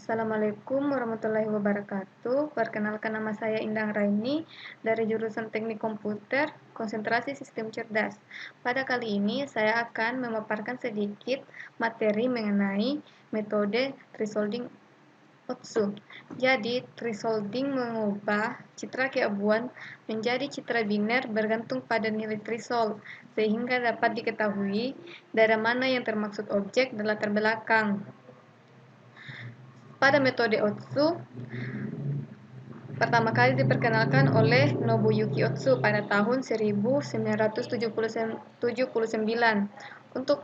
Assalamualaikum warahmatullahi wabarakatuh. Perkenalkan, nama saya Indang Raini dari jurusan Teknik Komputer, Konsentrasi Sistem Cerdas. Pada kali ini saya akan memaparkan sedikit materi mengenai metode thresholding Otsu. Jadi, thresholding mengubah citra keabuan menjadi citra biner bergantung pada nilai threshold, sehingga dapat diketahui daerah mana yang termaksud objek dan latar belakang. Pada metode Otsu, pertama kali diperkenalkan oleh Nobuyuki Otsu pada tahun 1979 untuk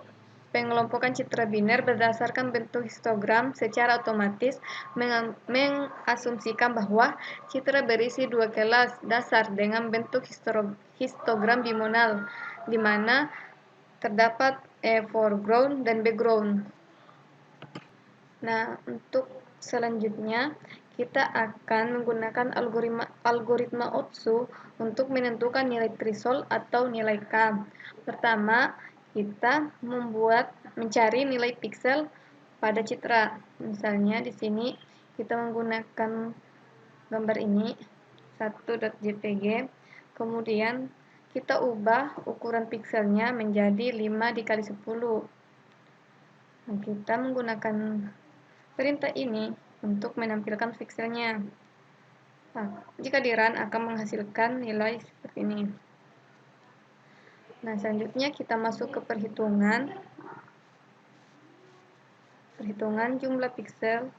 pengelompokan citra biner berdasarkan bentuk histogram secara otomatis mengasumsikan bahwa citra berisi dua kelas dasar dengan bentuk histogram bimonal, di mana terdapat foreground dan background. Nah, untuk selanjutnya kita akan menggunakan algoritma Otsu untuk menentukan nilai threshold atau nilai K. Pertama, kita mencari nilai piksel pada citra. Misalnya di sini kita menggunakan gambar ini 1.jpg. Kemudian kita ubah ukuran pikselnya menjadi 5 dikali 10. Nah, kita menggunakan perintah ini untuk menampilkan pikselnya. Nah, jika di-run akan menghasilkan nilai seperti ini. Nah, selanjutnya kita masuk ke perhitungan jumlah piksel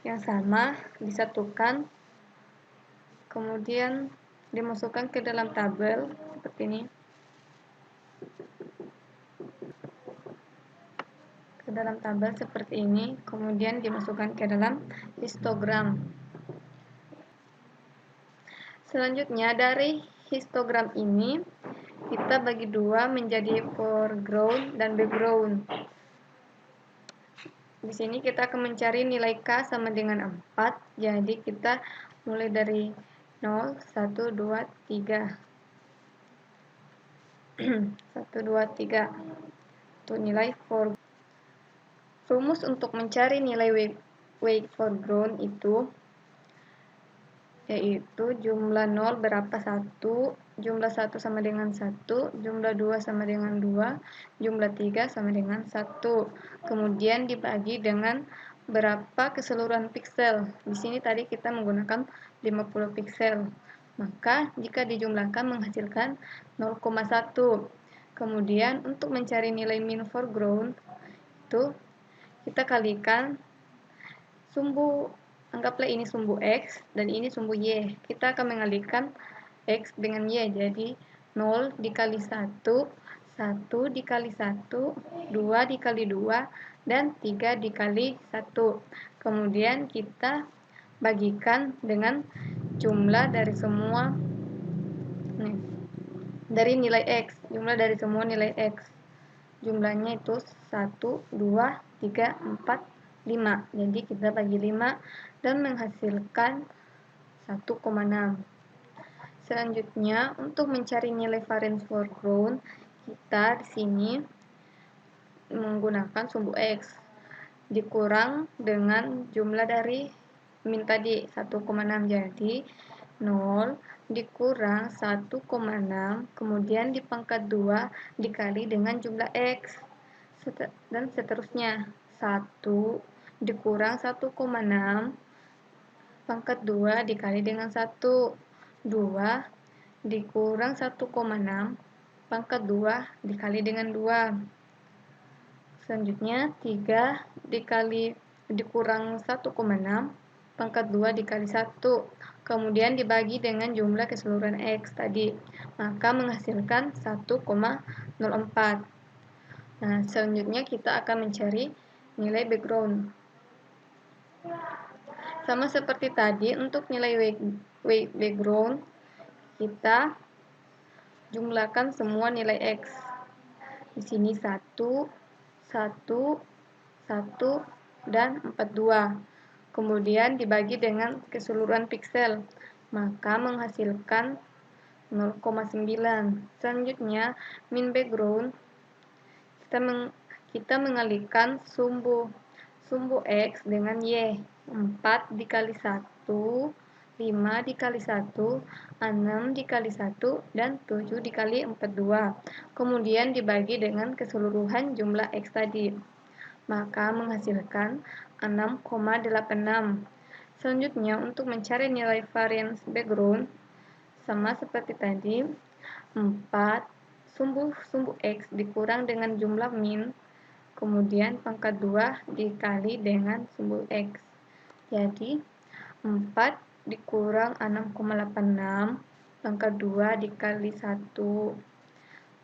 yang sama disatukan, kemudian dimasukkan ke dalam tabel seperti ini. Kemudian dimasukkan ke dalam histogram. Selanjutnya, dari histogram ini kita bagi dua menjadi foreground dan background. Di sini kita akan mencari nilai K sama dengan 4. Jadi kita mulai dari 0, 1, 2, 3. 1, 2, 3. Untuk nilai foreground. Rumus untuk mencari nilai weight foreground itu yaitu jumlah 0 berapa 1, jumlah 1 sama dengan 1, jumlah 2 sama dengan 2, jumlah 3 sama dengan 1. Kemudian dibagi dengan berapa keseluruhan piksel. Di sini tadi kita menggunakan 50 piksel. Maka jika dijumlahkan menghasilkan 0,1. Kemudian untuk mencari nilai min foreground itu kita kalikan anggaplah ini sumbu X dan ini sumbu Y. Kita akan mengalihkan X dengan Y. Jadi 0 dikali 1, 1 dikali 1, 2 dikali 2, dan 3 dikali 1. Kemudian kita bagikan dengan jumlah dari semua dari nilai X. Jumlah dari semua nilai X. Jumlahnya itu 1, 2, 3, 4, 5. Jadi kita bagi 5 dan menghasilkan 1,6. Selanjutnya, untuk mencari nilai variance foreground, kita di sini menggunakan sumbu X dikurang dengan jumlah dari min tadi 1,6. Jadi 0 dikurang 1,6, kemudian dipangkat 2 dikali dengan jumlah X, dan seterusnya. 1 dikurang 1,6 pangkat 2 dikali dengan 1, 2 dikurang 1,6 pangkat 2 dikali dengan 2. Selanjutnya 3 dikurang 1,6 pangkat 2 dikali 1, kemudian dibagi dengan jumlah keseluruhan X tadi, maka menghasilkan 1,04. Nah, selanjutnya kita akan mencari nilai background. Sama seperti tadi, untuk nilai weight background, kita jumlahkan semua nilai X. Di sini 1, 1, 1, dan 42. Kemudian dibagi dengan keseluruhan piksel, maka menghasilkan 0,9. Selanjutnya, min background, kita mengalihkan sumbu X dengan Y. 4 dikali 1, 5 dikali 1, 6 dikali 1, dan 7 dikali 42. Kemudian dibagi dengan keseluruhan jumlah X tadi. Maka menghasilkan 6,86. Selanjutnya, untuk mencari nilai variance background, sama seperti tadi, 4 sumbu X dikurang dengan jumlah min, kemudian pangkat 2 dikali dengan sumbu X. Jadi, 4 dikurang 6,86, pangkat 2 dikali 1,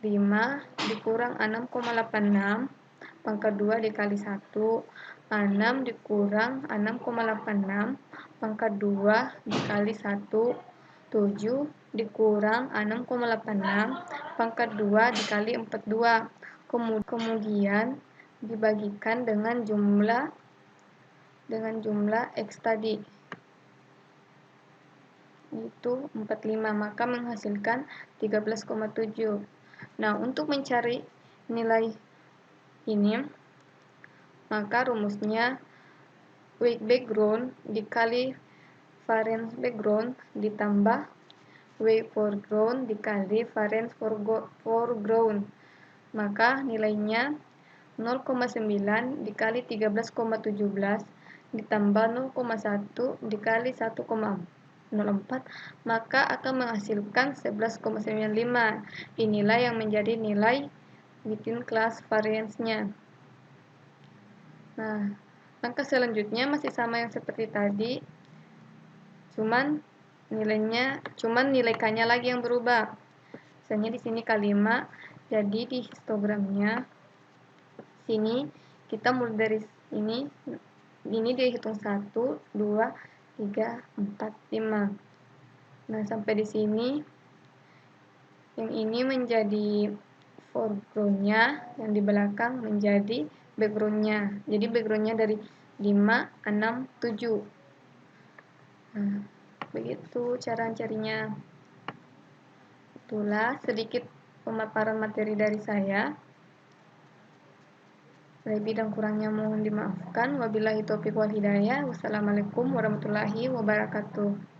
5 dikurang 6,86, pangkat 2 dikali 1, 6 dikurang 6,86, pangkat 2 dikali 1, 7 dikurang 6,86, pangkat 2 dikali 42. Kemudian dibagikan dengan jumlah X tadi, yaitu 45, maka menghasilkan 13,7. Nah, untuk mencari nilai ini, maka rumusnya weight background dikali variance background ditambah weight foreground dikali variance foreground, maka nilainya 0,9 dikali 13,17 ditambah 0,1 dikali 1,04, maka akan menghasilkan 11,95. Inilah yang menjadi nilai within class variance-nya. Nah, langkah selanjutnya masih sama yang seperti tadi, cuman nilai K-nya lagi yang berubah. Misalnya di sini K5, jadi di histogramnya sini kita mulai dari ini dihitung 1, 2, 3, 4, 5. Nah, sampai di sini yang ini menjadi foreground-nya, yang di belakang menjadi background-nya. Jadi background-nya dari 5, 6, 7. Nah, begitu cara carinya. Itulah sedikit pemaparan materi dari saya. Lebih dan kurangnya mohon dimaafkan. Wabillahi taufiq wal hidayah. Wassalamualaikum warahmatullahi wabarakatuh.